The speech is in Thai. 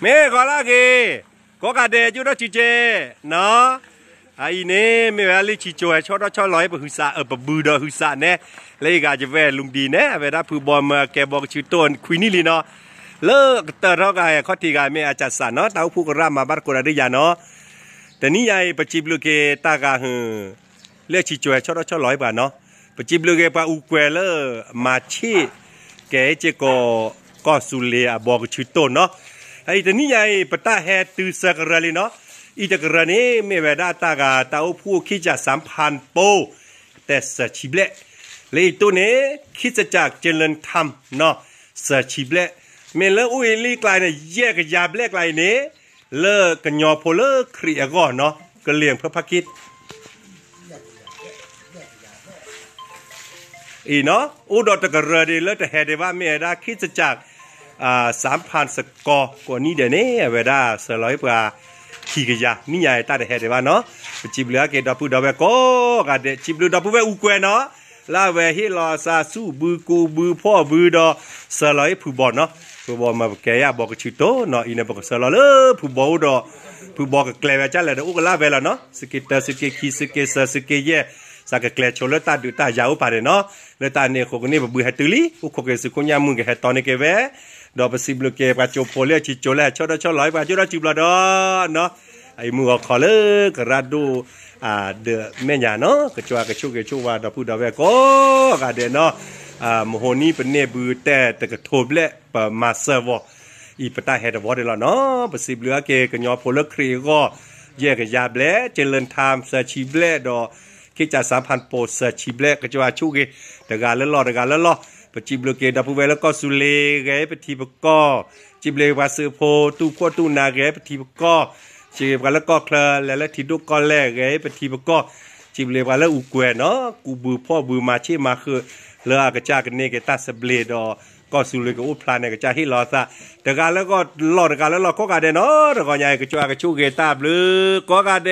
เมฆก็ละเกก็กาเดจุดจีเจเนาะไอ้เนี่ยไม่ว่าลิชิโจชอบชอบร้อยปะหุสาปะบูดหุสาเนี่ยเลยกาจะแวลุงดีเนี่ยเวลาผู้บอลมาแกบอกชื่อต้นคุยนี่ลีเนาะเลิกเตอร์เราไงข้อที่กายไม่อาจารย์สานเนาะตาผู้กระมาบัดกระดิยาเนาะแต่นี่ยัยปจิบลูกเกตากาหือเลือกชิโจชอบร้อยบาทเนาะปจิบลูกเกปะอุเกเลอมาชีแกเจก็สุเลียบอกชื่อต้นเนาะไอ้แต่นี่ยัยปตาแฮตือสักระลีเนาะอีตกระนี้ไม่เวลาตากาตาผู้คิดจะ3,000โปแต่สชิบเล่เลยตัวนี้คิดจะจากเจริญธรรมเนาะสชิบเล่เมื่อเลิกอุ้ยลีกลายเนี่ยแยกยาบเล็กลายนี้เลิกกันยอพอเลิกครีก่อนเนาะก็เลี้ยงเพื่อพักคิดอีเนาะอุดรตกระดีเลิกแต่เหตุว่าเมื่อได้คิดจะจาก3,000สกอร์กว่านี้เดี๋ยวนี้เวลาสลายกว่าขี้กระยานี่ใหญ่ตาเด็ดเห็นว่าเนาะจิบเหลือเกดับปูดับเบก็กันเด็จิบเหลือดับปูเวอุกเวเนาะลาเวฮิลอซาสู้บือกูบือพ่อบือดอสลายผู้บอลเนาะผู้บอลมาแกยาบอกชื่อโตเนาะอินเนบอกสลายเลยผู้บอลดอผู้บอลก็เกลียวจ้าเลยอุกลาเวละเนาะสกิตสกิคีสกิสสกิเยสักเกลียวโชลตาดูตายาวไปเลยเนาะแล้วตาเนี่ยคนนี้บือให้ตุลีอุกเกสุกุญญามึงก็ให้ตอนนี้เกเวดอปสิบลูกเกปาโจโพเลียชิโจแลชดร้อยปาจุดจิบละดอเนาะไอ้มือขอเลิกระดูเดแม่ยาเนาะกระชัวกระชุกกระชัวดอพูดดอเวก็กระเดเนาะมโหนี่เป็นเนบือแต่กระทบเละปมาเซอร์วอีปตาเฮดวอเดลเนาะปสิบเหลือเกกันยอโพลครีก็แยกกันยาเบลเจริญธรรมเซชิเบลดอคิดจะ3,000โปเซชิเบลกระชัวชุกเกแต่การเล่นล้อแต่การเล่นล้อปจิบลูกเกดับเวแล้วก็สุเลเกปทีบก็จิบเลวาสือโพตู้พวตู้นาเกปทีบก็จีบกันแล้วก็เคลแล้วทีดูก็แลกไงเป็นทีมันก็จีบเลยว่าแล้วอุกเวเนาะกูบือพ่อบือมาเชื่อมาคือเลือกระจากันเนี่ยกตาสเบลดอก็สุเลยก็อุปลานเนี่ยกระจาให้รอซะแต่การแล้วก็รอแต่การแล้วรอก็การเดเนาะแต่ก็ใหญ่กระจากระชูเกตาบลือก็การเด